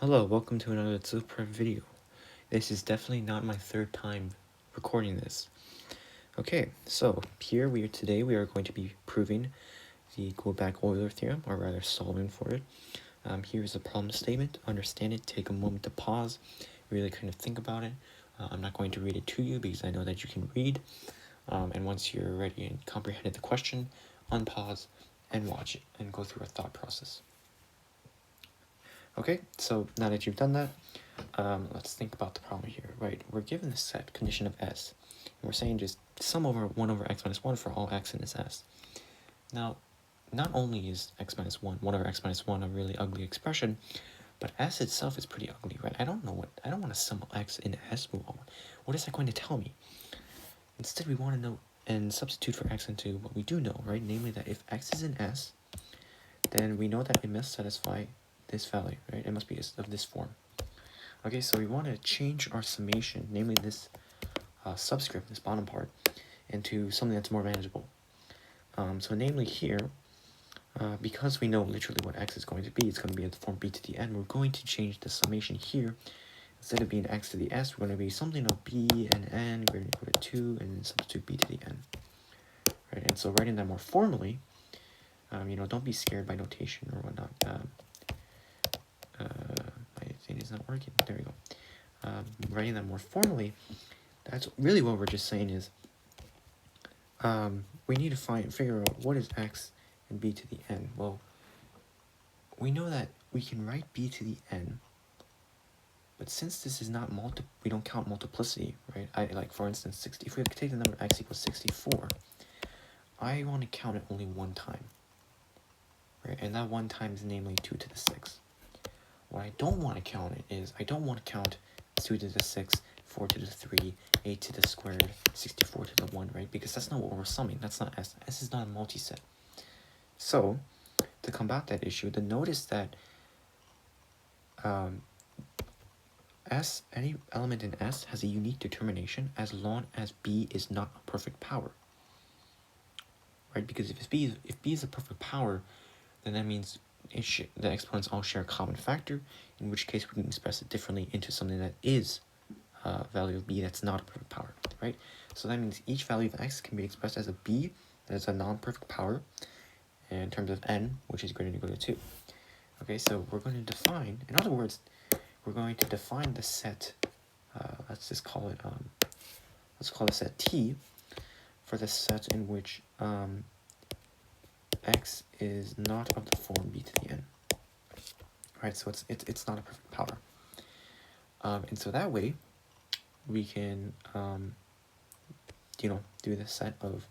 Hello, welcome to another super video. This is definitely not my third time recording this. Okay, so here today we are going to be proving the Goldbach-Euler theorem, or rather solving for it. Here's the problem statement. Understand it, take a moment to pause, really kind of think about it. I'm not going to read it to you because I know that you can read. And once you're ready and comprehended the question, unpause and watch it and go through a thought process. Okay, so now that you've done that, let's think about the problem here, right? We're given the set condition of S, and we're saying just sum over 1 over x minus 1 for all x in this S. Now, not only is x minus 1, 1 over x minus 1 a really ugly expression, but S itself is pretty ugly, right? I don't want to sum x in S. What is that going to tell me? Instead, we want to know and substitute for x into what we do know, right? Namely that if x is in S, then we know that it must satisfy this value, right? It must be of this form. Okay, so we want to change our summation, namely this subscript, this bottom part, into something that's more manageable. So namely here, because we know literally what x is going to be, it's going to be in the form b to the n, we're going to change the summation here. Instead of being x to the s, we're going to be something of b and n greater than or equal to 2, and then substitute b to the n. Right, and so writing that more formally, don't be scared by notation or whatnot. My thing is not working. There we go. Writing that more formally, that's really what we're just saying is we need to figure out what is x and b to the n. Well, we know that we can write b to the n, but since this is not we don't count multiplicity, right? Like for instance, 60. If we take the number x equals 64, I want to count it only one time, right? And that one time is namely 2 to the 6. What I don't want to count it is I don't want to count 2 to the 6, 4 to the 3, 8 to the squared, 64 to the 1, right? Because that's not what we're summing. That's not S. S is not a multiset. So, to combat that issue, then notice that any element in S has a unique determination as long as B is not a perfect power, right? Because if B is a perfect power, then that means the exponents all share a common factor, in which case we can express it differently into something that is a value of b that's not a perfect power, right? So that means each value of x can be expressed as a b that is a non-perfect power in terms of n, which is greater than or equal to 2. Okay, so we're going to define, in other words, we're going to define the set, let's call the set T for the set in which x is not of the form b to the n. Right, so it's not a perfect power. And so that way, we can, do the set of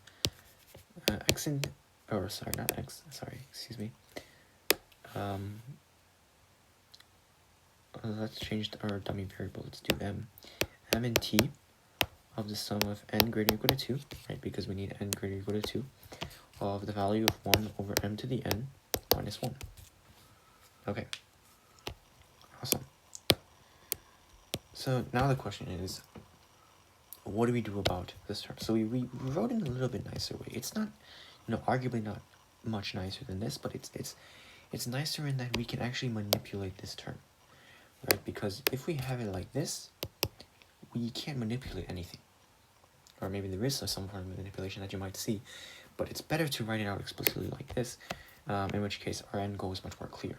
x and, or sorry, not x, sorry, excuse me. Let's change our dummy variable. Let's do m and t of the sum of n greater than or equal to 2, right? Because we need n greater than or equal to 2 of the value of 1 over m to the n minus 1. Okay. Awesome. So now the question is, what do we do about this term? So we wrote it in a little bit nicer way. It's not, arguably not much nicer than this, but it's nicer in that we can actually manipulate this term, right? Because if we have it like this, we can't manipulate anything. Or maybe there is some form of manipulation that you might see, but it's better to write it out explicitly like this, in which case our end goal is much more clear.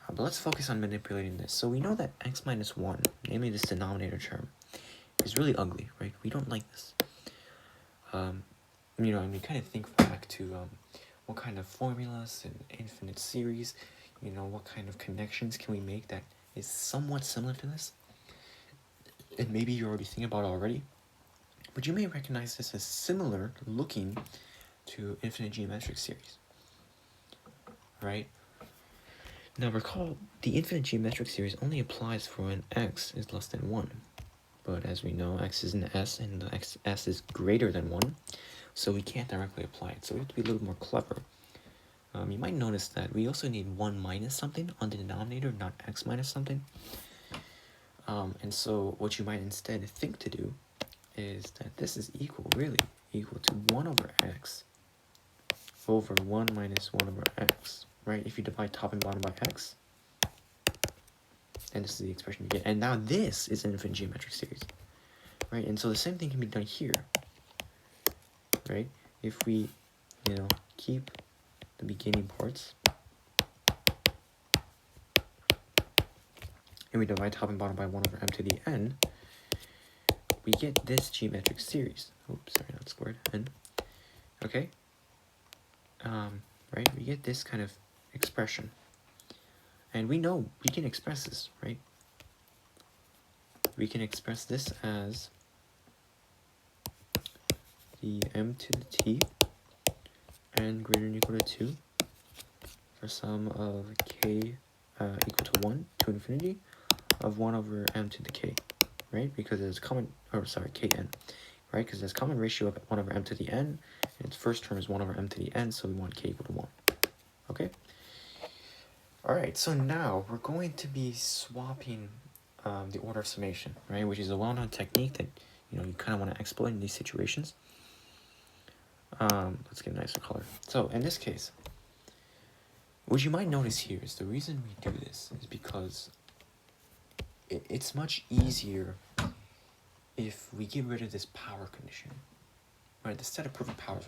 But let's focus on manipulating this. So we know that x minus 1, namely this denominator term, is really ugly, right? We don't like this. And we kind of think back to what kind of formulas and infinite series, what kind of connections can we make that is somewhat similar to this? And maybe you're already thinking about it already, but you may recognize this as similar looking to infinite geometric series, right? Now recall, the infinite geometric series only applies for when x is less than 1. But as we know, x is in S, and the S is greater than 1, so we can't directly apply it. So we have to be a little more clever. You might notice that we also need 1 minus something on the denominator, not x minus something. And so what you might instead think to do is that this is really equal to 1 over x over 1 minus 1 over x, right? If you divide top and bottom by x, and this is the expression you get. And now this is an infinite geometric series, right? And so the same thing can be done here, right? If we, keep the beginning parts, and we divide top and bottom by 1 over m to the n, we get this geometric series. Oops, sorry, not squared, n. Okay? Right? We get this kind of expression. And we know we can express this, right? We can express this as the m to the t n greater than or equal to 2 for sum of k equal to 1 to infinity of 1 over m to the k, right? Because it's common, kn, right? Because there's common ratio of 1 over m to the n, and its first term is 1 over m to the n, so we want k equal to 1, okay? All right, so now we're going to be swapping the order of summation, right? Which is a well-known technique that, you kind of want to exploit in these situations. Let's get a nicer color. So in this case, what you might notice here is the reason we do this is because it's much easier if we get rid of this power condition, right? The set of perfect powers,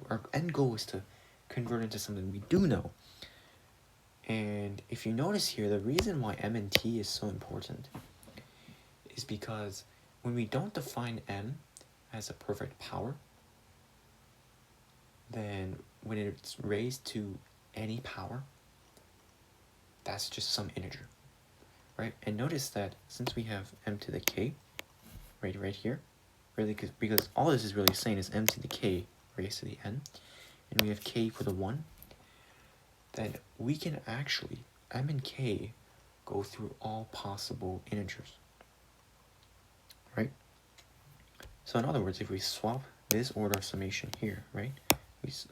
our end goal is to convert into something we do know. And if you notice here, the reason why m and t is so important is because when we don't define m as a perfect power, then when it's raised to any power, that's just some integer, right? And notice that since we have m to the k, right here, really, because all this is really saying is m to the k raised to the n, and we have k equal to 1, then we can actually, m and k go through all possible integers, right? So in other words, if we swap this order of summation here, right? If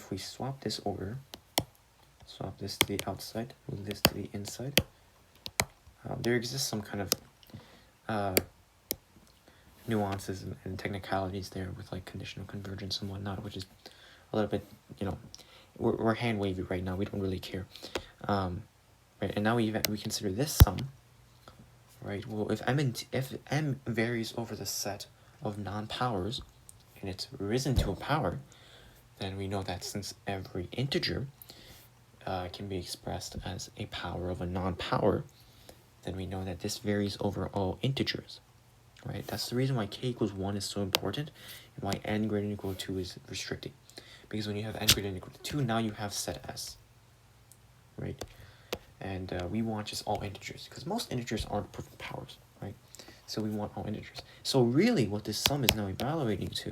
we swap this order, swap this to the outside, move this to the inside, there exists some kind of nuances and technicalities there with like conditional convergence and whatnot, which is a little bit, we're hand wavy right now. We don't really care, right? And now we consider this sum, right? Well, if m varies over the set of non-powers, and it's risen to a power, then we know that since every integer can be expressed as a power of a non-power, then we know that this varies over all integers, right? That's the reason why k equals 1 is so important, and why n greater than or equal to 2 is restricted. Because when you have n greater than or equal to 2, now you have set S, right? And we want just all integers, because most integers aren't perfect powers, right? So we want all integers. So really what this sum is now evaluating to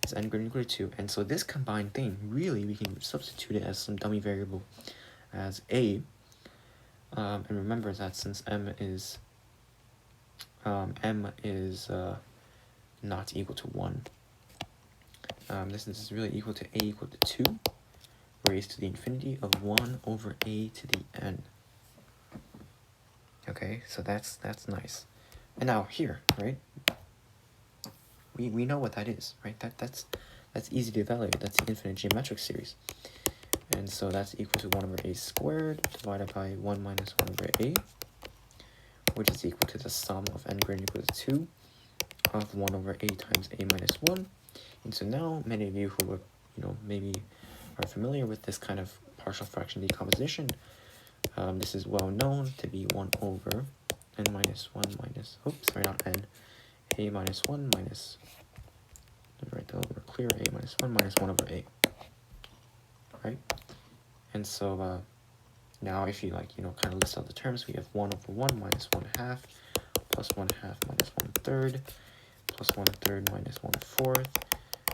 is n greater than or equal to 2. And so this combined thing, really we can substitute it as some dummy variable as a. And remember that since m is not equal to 1, this is really equal to a equal to 2 raised to the infinity of 1 over a to the n. Okay, so that's nice. And now here, right? We know what that is, right? That's easy to evaluate. That's the infinite geometric series. And so that's equal to 1 over a squared divided by 1 minus 1 over a, which is equal to the sum of n greater than or equal to 2 of 1 over a times a minus 1. And so now many of you who are, maybe are familiar with this kind of partial fraction decomposition, this is well known to be 1 over n minus 1 minus, not n, a minus 1 minus, let me write that a little more clear, a minus 1 minus 1 over a, right? And so now if you kind of list out the terms, we have 1 over 1 minus 1/2 plus 1/2 minus 1/3 plus 1/3 minus 1/4,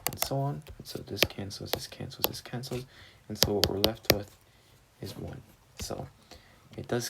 and so on. And so this cancels, this cancels, this cancels, and so what we're left with is 1. So it does